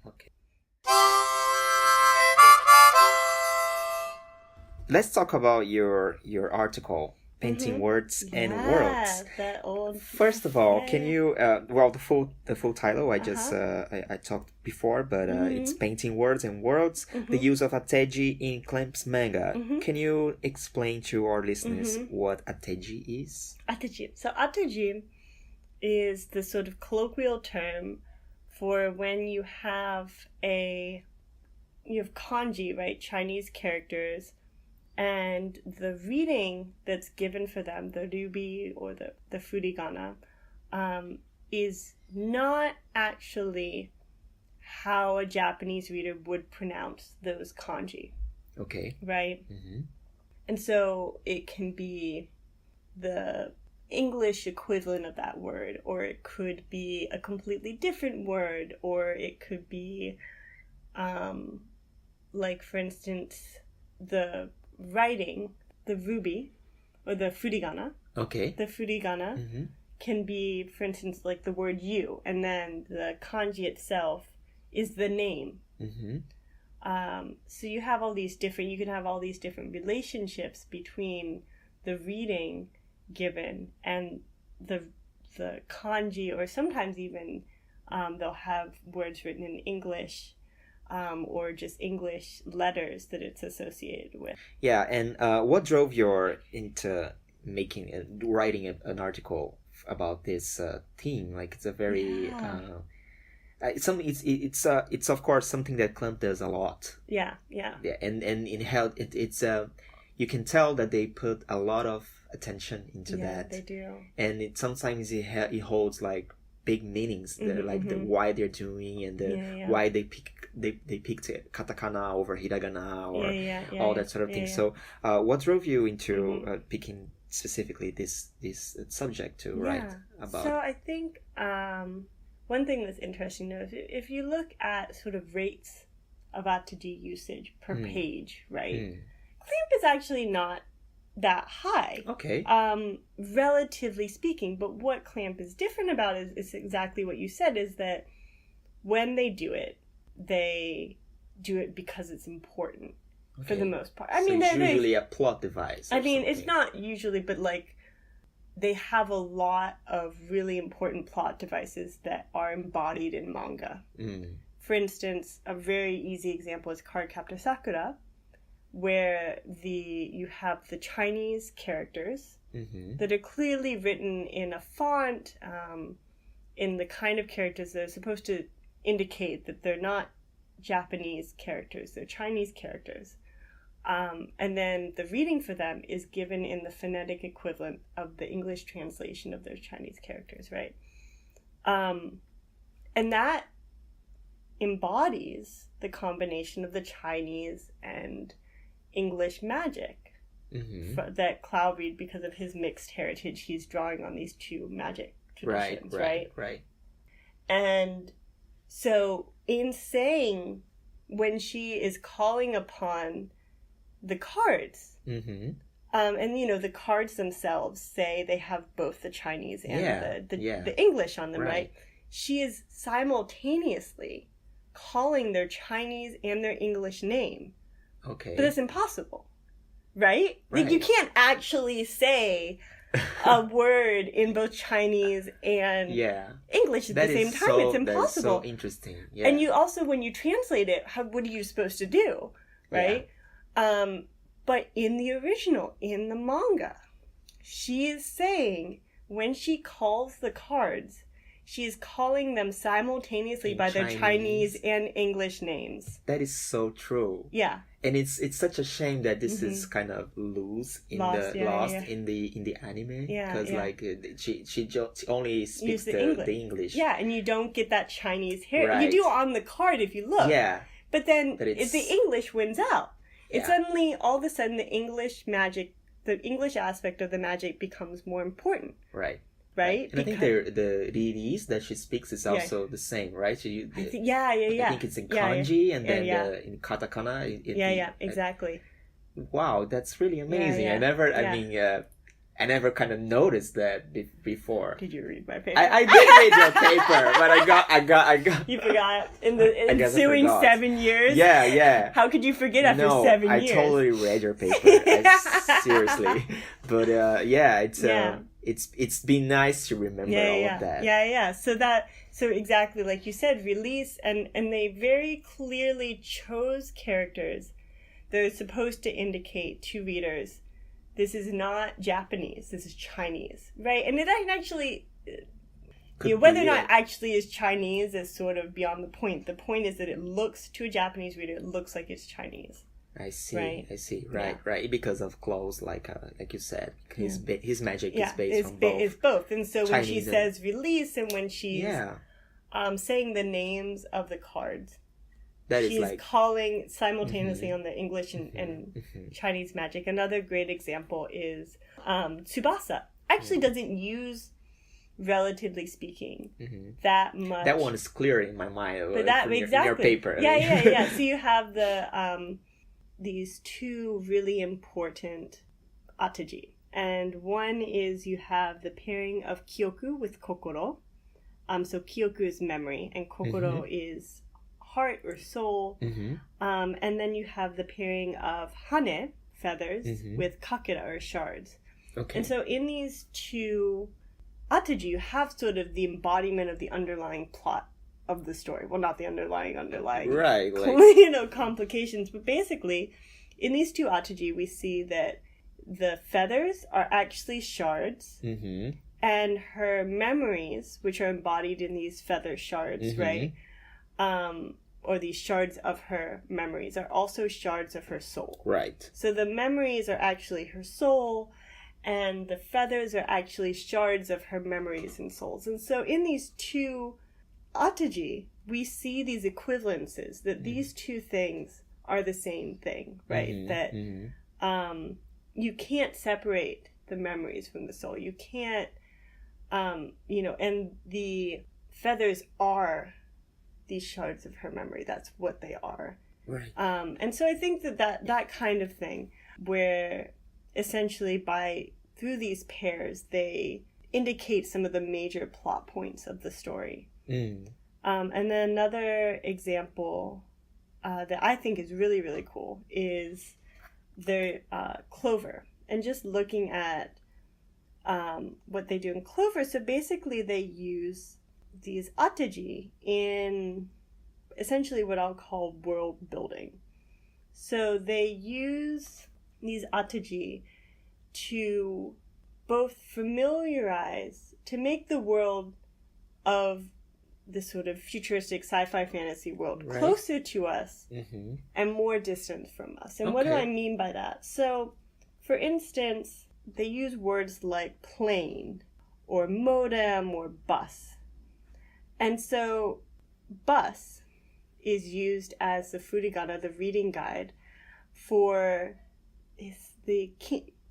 Speaker 1: Let's talk about your article. Painting words and worlds.
Speaker 2: That old.
Speaker 1: First of all, can you the full title I just I talked before, but it's Painting Words and Worlds, the use of Ateji in Clamp's manga. Can you explain to our listeners what Ateji is?
Speaker 2: Ateji. So Ateji is the sort of colloquial term for when you have kanji, right? Chinese characters. And the reading that's given for them, the ryubi or the furigana, is not actually how a Japanese reader would pronounce those kanji.
Speaker 1: Okay.
Speaker 2: Right? And so it can be the English equivalent of that word, or it could be a completely different word, or it could be, like, for instance, the writing, the ruby, or the furigana. Okay. The furigana can be, for instance, like the word you, and then the kanji itself is the name. So you have all these different, you can have all these different relationships between the reading given and the kanji, or sometimes even they'll have words written in English. Or just English letters that it's associated with.
Speaker 1: Yeah, and what drove you into writing an article about this theme? Like, it's a very It's of course something that Clamp does a lot.
Speaker 2: Yeah.
Speaker 1: And in hell it's you can tell that they put a lot of attention into that.
Speaker 2: They do.
Speaker 1: And sometimes it holds like big meanings, like the why they're doing and why they picked katakana over hiragana or all that sort of thing. So what drove you into picking specifically this subject to write about?
Speaker 2: So I think one thing that's interesting though is if you look at sort of rates of Ateji usage per page, right? Clamp is actually not that high.
Speaker 1: Okay.
Speaker 2: Relatively speaking, but what Clamp is different about is exactly what you said, is that when they do it because it's important for the most part. I mean,
Speaker 1: it's usually a plot device.
Speaker 2: I mean, it's not usually, but like they have a lot of really important plot devices that are embodied in manga. For instance, a very easy example is Card Captor Sakura, where you have the Chinese characters that are clearly written in a font, in the kind of characters that are supposed to indicate that they're not Japanese characters, they're Chinese characters. And then the reading for them is given in the phonetic equivalent of the English translation of those Chinese characters, right? And that embodies the combination of the Chinese and English magic that CLOVER, because of his mixed heritage, he's drawing on these two magic traditions, right? And so in saying, when she is calling upon the cards, and the cards themselves say they have both the Chinese and the English on them, right? She is simultaneously calling their Chinese and their English name.
Speaker 1: Okay.
Speaker 2: But it's impossible, right? Like, you can't actually say a word in both Chinese and English at the same time. It's impossible.
Speaker 1: That is so interesting. Yeah.
Speaker 2: And you also, when you translate it, what are you supposed to do, right? But in the original, in the manga, she is saying, when she calls the cards, she is calling them simultaneously by their Chinese and English names.
Speaker 1: That is so true.
Speaker 2: Yeah.
Speaker 1: And it's such a shame that this is kind of lost in the anime, because like she only speaks the English.
Speaker 2: Yeah, and you don't get that Chinese hair. You do on the card if you look.
Speaker 1: Yeah.
Speaker 2: But then the English wins out. It's suddenly, all of a sudden, the English magic, the English aspect of the magic becomes more important.
Speaker 1: Right.
Speaker 2: Right?
Speaker 1: And I think the release that she speaks is also the same, right? I think it's in kanji and then in katakana.
Speaker 2: Exactly.
Speaker 1: Wow, that's really amazing. I never kind of noticed that before.
Speaker 2: Did you read my paper?
Speaker 1: I did read your paper, but I got.
Speaker 2: You forgot in the ensuing 7 years.
Speaker 1: Yeah.
Speaker 2: How could you forget after 7 years?
Speaker 1: I totally read your paper. Seriously, but it's been nice to remember all of that.
Speaker 2: Yeah. So exactly like you said, release and they very clearly chose characters that are supposed to indicate to readers, this is not Japanese, this is Chinese, right? And it actually, whether or not it actually is Chinese is sort of beyond the point. The point is that it looks, to a Japanese reader, it looks like it's Chinese.
Speaker 1: I see. Right. Because of clothes, like you said, his magic is based on both.
Speaker 2: It's both. And so
Speaker 1: Chinese
Speaker 2: when she says release and when she's saying the names of the cards, she's calling simultaneously on the English and Chinese magic. Another great example is Tsubasa. Actually doesn't use, relatively speaking, that much.
Speaker 1: That one is clear in my mind.
Speaker 2: But that, exactly.
Speaker 1: Your paper.
Speaker 2: Yeah. So you have these two really important Ateji. And one is you have the pairing of Kyoku with Kokoro. So Kyoku is memory and Kokoro is heart or soul. And then you have the pairing of Hane, feathers, with Kakera or shards. Okay. And so in these two Ateji, you have sort of the embodiment of the underlying plot of the story. Well, not the underlying, right, complications. But basically, in these two Ateji, we see that the feathers are actually shards, and her memories, which are embodied in these feather shards, right, or these shards of her memories are also shards of her soul.
Speaker 1: Right.
Speaker 2: So the memories are actually her soul, and the feathers are actually shards of her memories and souls. And so in these two Ateji, we see these equivalences, that these two things are the same thing, right? That you can't separate the memories from the soul. You can't, and the feathers are these shards of her memory. That's what they are.
Speaker 1: Right.
Speaker 2: And so I think that kind of thing, where essentially through these pairs, they indicate some of the major plot points of the story. And then another example that I think is really, really cool is the Clover. And just looking at what they do in Clover. So basically they use these Ateji in essentially what I'll call world building. So they use these Ateji to both to make the world of this sort of futuristic sci-fi fantasy world closer to us and more distant from us. And what do I mean by that? So, for instance, they use words like plane or modem or bus. And so bus is used as the furigana, the reading guide, for the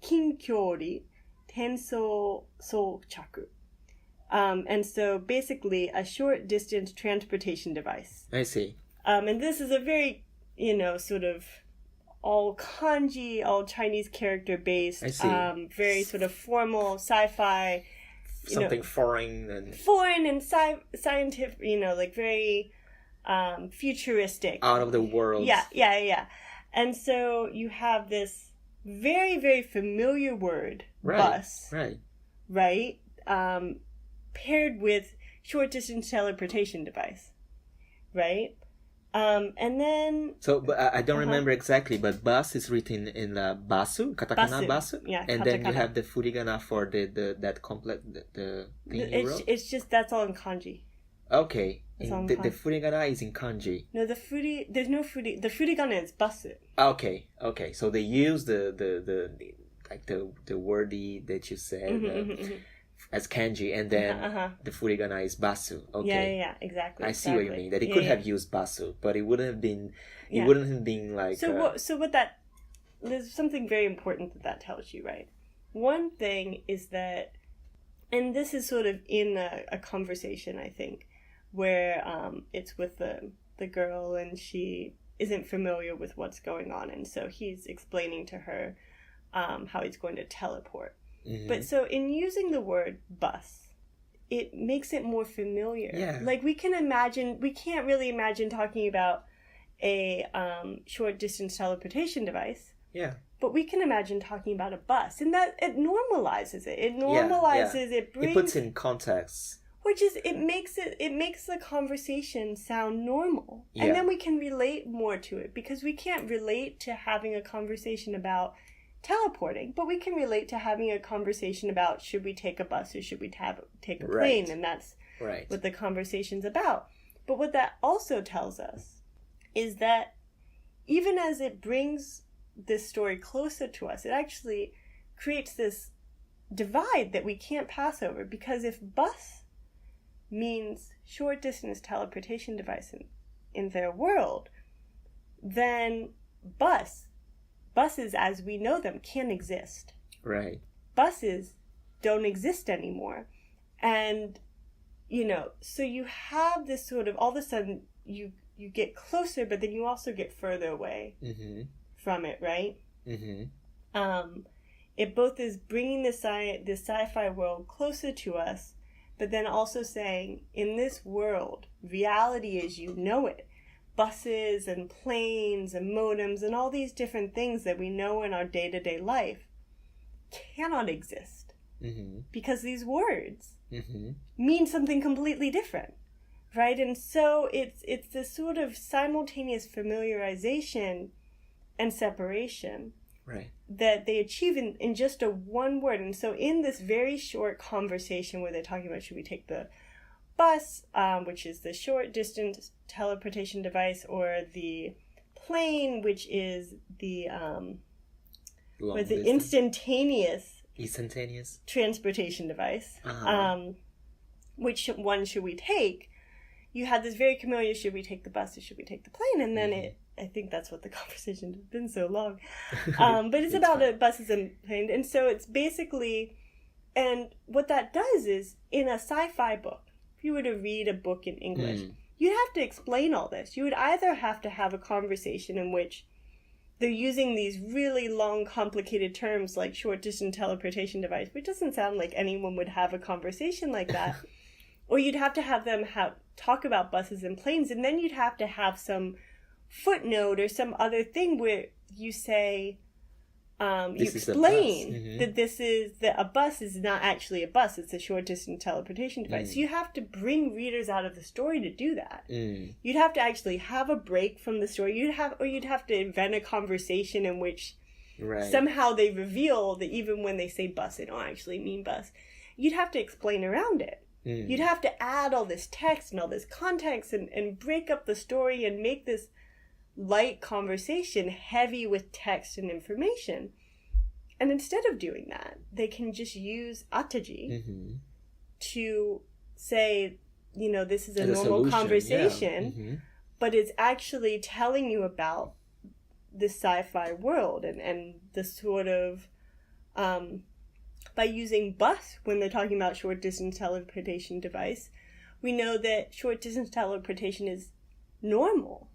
Speaker 2: kinkyori tenso sochaku. And so basically a short distance transportation device.
Speaker 1: I see.
Speaker 2: And this is a very, sort of all kanji, all Chinese character based, very sort of formal sci-fi.
Speaker 1: Something foreign and
Speaker 2: scientific, like very futuristic.
Speaker 1: Out of the world.
Speaker 2: Yeah. And so you have this very, very familiar word, bus. Right? Paired with short distance teleportation device. Right? And then...
Speaker 1: So, but I don't remember exactly, but bus is written in basu, katakana basu.
Speaker 2: Yeah,
Speaker 1: and
Speaker 2: katakana.
Speaker 1: then you have the furigana for that complete, the thing you wrote?
Speaker 2: It's just, that's all in kanji.
Speaker 1: Okay. The furigana is in kanji.
Speaker 2: No, there's no the furigana is basu.
Speaker 1: Okay. So they use the wordy that you said as kanji, and then the furigana is basu. Okay.
Speaker 2: Yeah, exactly.
Speaker 1: I see what you mean. That it could have used basu, but it wouldn't have been. It wouldn't have been like.
Speaker 2: So what that there's something very important that tells you, right? One thing is that, and this is sort of in a conversation, I think, where it's with the girl and she isn't familiar with what's going on, and so he's explaining to her how he's going to teleport. But so in using the word bus, it makes it more familiar.
Speaker 1: Yeah.
Speaker 2: Like we can't really imagine talking about a short distance teleportation device.
Speaker 1: Yeah.
Speaker 2: But we can imagine talking about a bus, and that it normalizes it. It normalizes it. Brings,
Speaker 1: it puts in context.
Speaker 2: Which is it makes the conversation sound normal, and then we can relate more to it, because we can't relate to having a conversation about teleporting, but we can relate to having a conversation about should we take a bus or should we take a plane, and that's what the conversation's about. But what that also tells us is that even as it brings this story closer to us, it actually creates this divide that we can't pass over, because if bus means short distance teleportation device in their world, then buses as we know them can't exist.
Speaker 1: Right.
Speaker 2: Buses don't exist anymore. And, so you have this sort of, all of a sudden, you get closer, but then you also get further away from it, right? It both is bringing this sci-fi world closer to us, but then also saying, in this world, reality as you know it, buses and planes and modems and all these different things that we know in our day-to-day life cannot exist. Because these words mean something completely different, right? And so it's this sort of simultaneous familiarization and separation that they achieve in just one word. And so in this very short conversation where they're talking about should we take the bus, which is the short distance teleportation device, or the plane, which is the instantaneous transportation device. Which one should we take? You had this very familiar, should we take the bus or should we take the plane? And then I think that's what the conversation has been so long. But it's about buses and planes. And so it's basically, and what that does is, in a sci-fi book, if you were to read a book in English, you'd have to explain all this. You would either have to have a conversation in which they're using these really long, complicated terms like short-distance teleportation device, which doesn't sound like anyone would have a conversation like that. Or you'd have to have them talk about buses and planes, and then you'd have to have some footnote or some other thing where you say, you explain that a bus is not actually a bus, it's a short-distance teleportation device. So you have to bring readers out of the story to do that. You'd have to actually have a break from the story. You'd have to invent a conversation in which somehow they reveal that even when they say bus, they don't actually mean bus. You'd have to explain around it. You'd have to add all this text and all this context and break up the story and make this light conversation heavy with text and information. And instead of doing that, they can just use Ateji to say, this is a normal conversation, but it's actually telling you about the sci-fi world and the sort of, by using bus when they're talking about short-distance teleportation device, we know that short-distance teleportation is normal.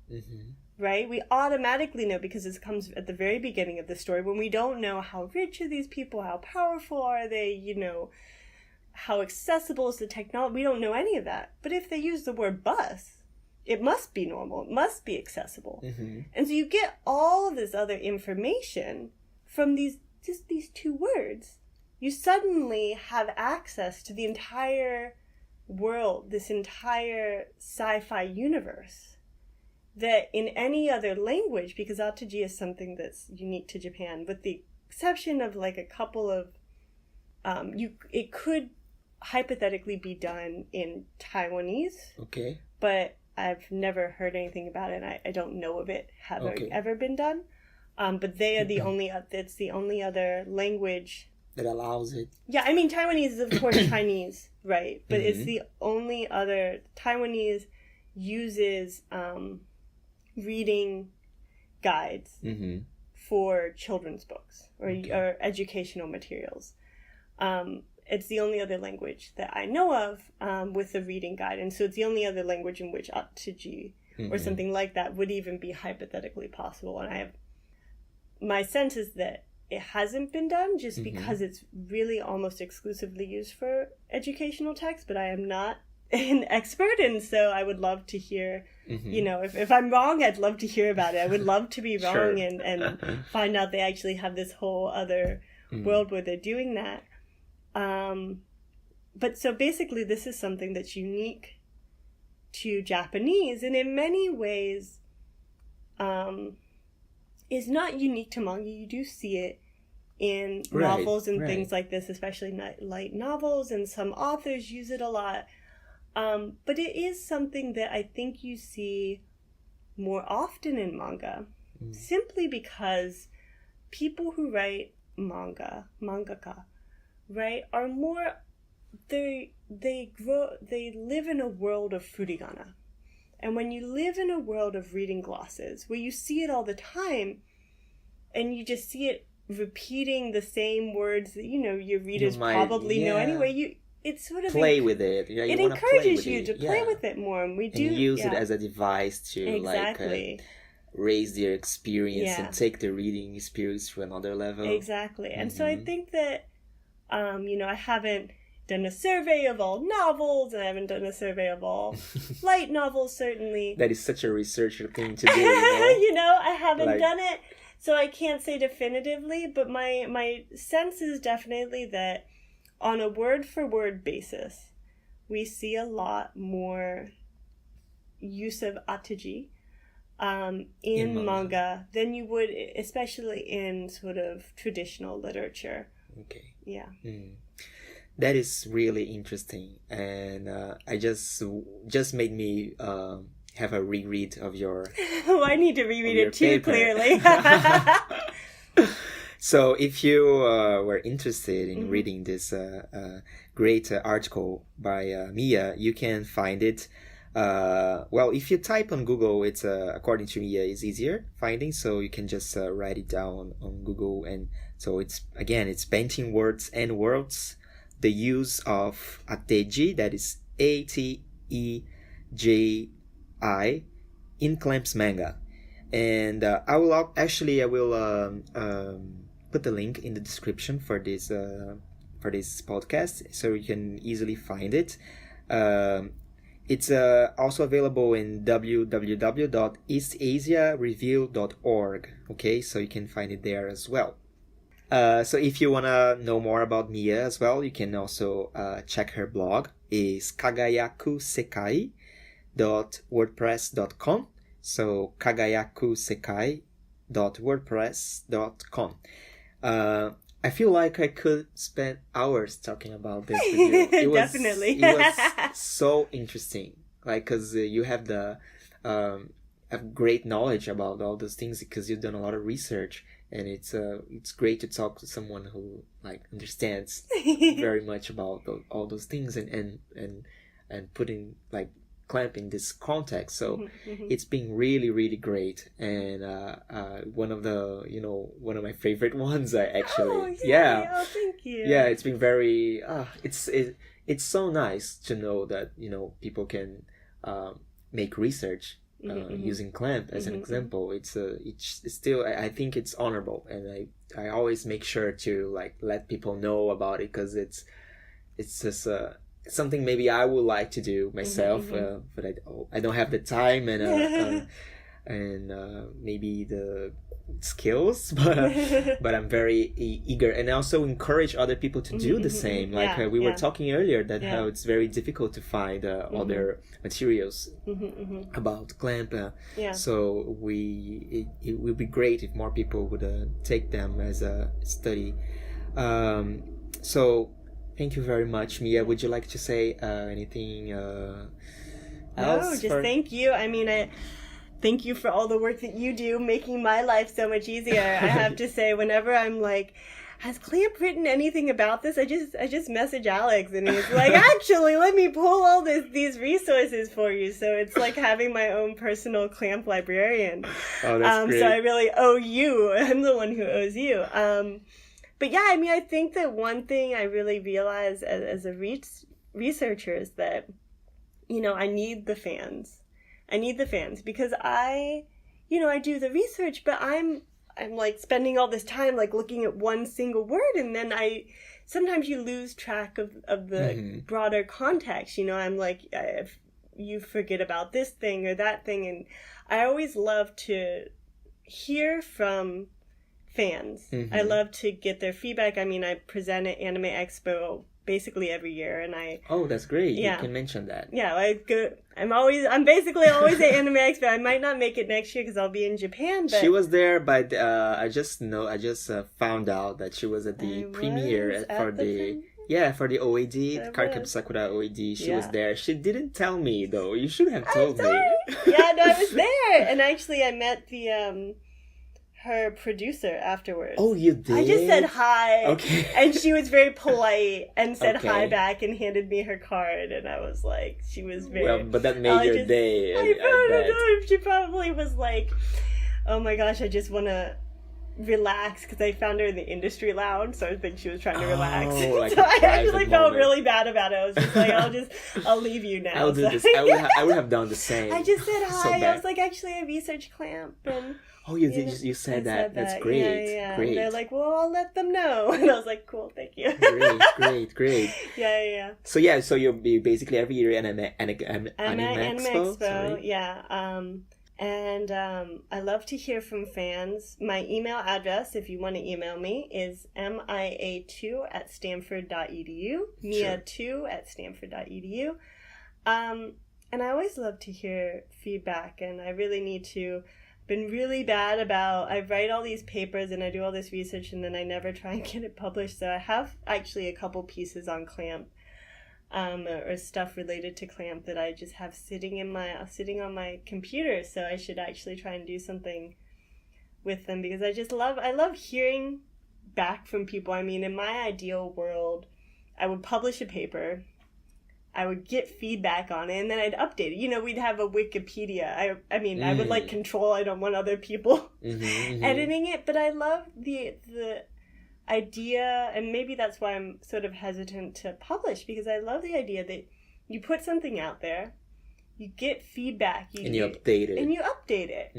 Speaker 2: Right? We automatically know, because this comes at the very beginning of the story, when we don't know how rich are these people, how powerful are they, how accessible is the technology. We don't know any of that. But if they use the word bus, it must be normal. It must be accessible. And so you get all of this other information from these two words. You suddenly have access to the entire world, this entire sci-fi universe, that in any other language, because Ateji is something that's unique to Japan, with the exception of like a couple of, it could hypothetically be done in Taiwanese. Okay. But I've never heard anything about it, and I don't know of it ever been done. But they are the only, it's the only other language
Speaker 3: that allows it.
Speaker 2: Yeah, I mean, Taiwanese is of course Chinese, right? But it's the only other, Taiwanese uses reading guides for children's books or educational materials. It's the only other language that I know of with a reading guide. And so it's the only other language in which Ateji or something like that would even be hypothetically possible. And my sense is that it hasn't been done just because it's really almost exclusively used for educational text, but I am not an expert, and so I would love to hear, if I'm wrong, I'd love to hear about it. I would love to be wrong and find out they actually have this whole other world where they're doing that. But so basically this is something that's unique to Japanese, and in many ways is not unique to manga. You do see it in novels and things like this, especially light novels, and some authors use it a lot. But it is something that I think you see more often in manga, simply because people who write mangaka, right, are more, they live in a world of furigana. And when you live in a world of reading glosses, where you see it all the time, and you just see it repeating the same words that, your readers probably know anyway, it's sort of
Speaker 3: play with it. Yeah,
Speaker 2: it encourages you to play with it more, and we do
Speaker 3: use it as a device to raise their experience and take the reading experience to another level.
Speaker 2: Exactly, and so I think that I haven't done a survey of all novels, and I haven't done a survey of all light novels. Certainly,
Speaker 3: that is such a researcher thing to do.
Speaker 2: I haven't done it, so I can't say definitively. But my sense is definitely that, on a word-for-word basis, we see a lot more use of Ateji in manga than you would, especially in sort of traditional literature.
Speaker 3: Okay.
Speaker 2: Yeah.
Speaker 3: that is really interesting, and I just made me have a reread of your.
Speaker 2: Oh, I need to reread it too.
Speaker 3: Paper.
Speaker 2: Clearly.
Speaker 3: So, if you were interested in reading this great article by Mia, you can find it. Well, if you type on Google, it's according to Mia, is easier finding. So you can just write it down on Google, and so it's Painting Words and Worlds: The Use of Ateji, that is Ateji, in Clamp's manga. And I will put the link in the description for this podcast, so you can easily find it. It's also available in www.eastasiareview.org. Okay, so you can find it there as well. So if you want to know more about Mia as well, you can also check her blog. Is kagayakusekai.wordpress.com. So kagayakusekai.wordpress.com. I feel like I could spend hours talking about this with you.
Speaker 2: Definitely.
Speaker 3: It was so interesting. Like, because you have have great knowledge about all those things, because you've done a lot of research, and it's great to talk to someone who like understands very much about all those things and putting like Clamp in this context. So it's been really, really great, and one of my favorite ones. Oh,
Speaker 2: thank you.
Speaker 3: Yeah, it's been very. It's so nice to know that people can make research using Clamp as an example. It's still, I think it's honorable, and I always make sure to like let people know about it, because it's just something maybe I would like to do myself, but I don't have the time and maybe the skills, but I'm very eager, and also encourage other people to do the same. Like we were talking earlier that how it's very difficult to find other materials about Clamp. So it would be great if more people would take them as a study. So thank you very much, Mia. Would you like to say anything else?
Speaker 2: No, just thank you. I mean, thank you for all the work that you do, making my life so much easier. I have to say, whenever I'm like, has Clamp written anything about this? I just message Alex, and he's like, actually, let me pull all these resources for you. So it's like having my own personal Clamp librarian.
Speaker 3: Oh, that's great.
Speaker 2: So I really owe you. I'm the one who owes you. But yeah, I mean, I think that one thing I really realized as a researcher is that, I need the fans. I need the fans, because I do the research, but I'm like spending all this time like looking at one single word, and then sometimes you lose track of the broader context. I'm like, you forget about this thing or that thing, and I always love to hear from fans. I love to get their feedback. I mean, I present at Anime Expo basically every year, and
Speaker 3: Oh, that's great. You can mention that.
Speaker 2: Yeah, I'm basically always at Anime Expo. I might not make it next year because I'll be in Japan, but
Speaker 3: she was there, but I just found out that she was at the premiere for the OAD, the Card Captor Sakura OAD. She was there. She didn't tell me though. You should have told me.
Speaker 2: Yeah, no, I was there, and actually I met the her producer afterwards.
Speaker 3: Oh, you did?
Speaker 2: I just said hi.
Speaker 3: Okay.
Speaker 2: And she was very polite and said hi back and handed me her card, and I was like, she was very...
Speaker 3: Well, but that made your day.
Speaker 2: I don't know. She probably was like, oh my gosh, I just want to relax, because I found her in the industry lounge, so I think she was trying to relax.
Speaker 3: Like
Speaker 2: so I actually felt really bad about it. I was just like, I'll leave you now.
Speaker 3: I'll do this. I would have done the same.
Speaker 2: I just said hi. I was like, actually, I research Clamp, and...
Speaker 3: Oh, you said that. That's great.
Speaker 2: Yeah.
Speaker 3: Great.
Speaker 2: And they're like, well, I'll let them know. And I was like, cool, thank you.
Speaker 3: Great.
Speaker 2: Yeah.
Speaker 3: So you'll be basically every year at Anime Expo.
Speaker 2: Yeah. And I love to hear from fans. My email address, if you want to email me, is mia2@stanford.edu, mia2@stanford.edu. And I always love to hear feedback, and I really need to been really bad about, I write all these papers and I do all this research and then I never try and get it published. So I have actually a couple pieces on clamp, or stuff related to clamp that I just have sitting on my computer. So I should actually try and do something with them, because I love hearing back from people. I mean, in my ideal world, I would publish a paper, I would get feedback on it, and then I'd update it. You know, we'd have a Wikipedia. I mean, I would like control. I don't want other people editing it, but I love the idea, and maybe that's why I'm sort of hesitant to publish, because I love the idea that you put something out there, you get feedback,
Speaker 3: and you update it.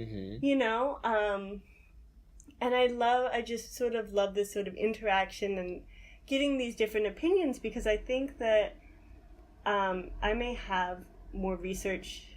Speaker 2: You know, and I just sort of love this sort of interaction and getting these different opinions, because I think that I may have more research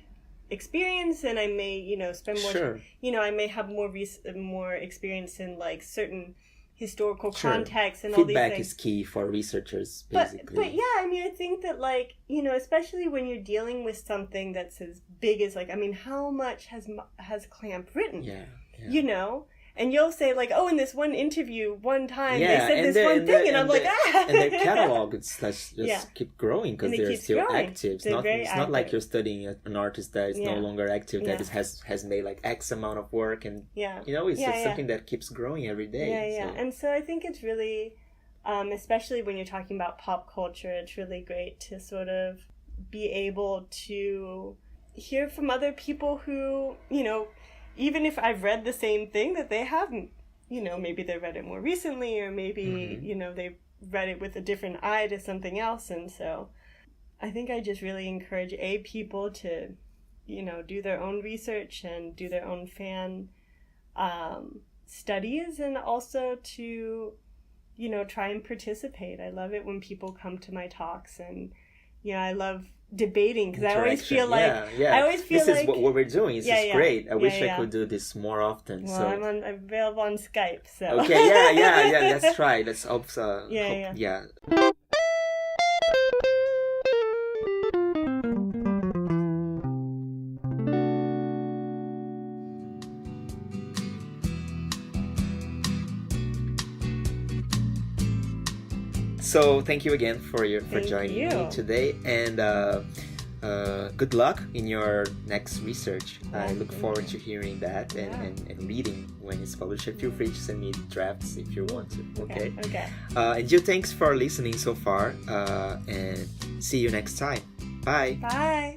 Speaker 2: experience, and I may, you know, spend more, you know, I may have more experience in like certain historical context and all these things.
Speaker 3: Feedback is key for researchers, basically.
Speaker 2: But yeah, I mean, I think that, like, you know, especially when you're dealing with something that's as big as, like, I mean, how much has Clamp written?
Speaker 3: Yeah.
Speaker 2: You know? And you'll say, like, oh, in this one interview, one time, they said this one thing, and I'm like, ah!
Speaker 3: And their catalog just keep growing, because they're still active. It's not like you're studying an artist that is no longer active, that has made, like, X amount of work, and, you know, it's just something that keeps growing every day.
Speaker 2: So. And so I think it's really, especially when you're talking about pop culture, it's really great to sort of be able to hear from other people who, you know, even if I've read the same thing that they haven't, you know, maybe they read it more recently, or maybe, you know, they read it with a different eye to something else. And so I think I just really encourage people to, you know, do their own research and do their own fan studies, and also to, you know, try and participate. I love it when people come to my talks, and, you know, I love debating, because I always feel like
Speaker 3: this is what we're doing. It's just great. I wish I could do this more often.
Speaker 2: Well, I'm available on Skype, so
Speaker 3: okay. Let's try. Let's hope. So thank you again for joining me today, and good luck in your next research. I look forward to hearing that and reading when it's published. Feel free to send me drafts if you want to. Okay. And you, thanks for listening so far, and see you next time. Bye.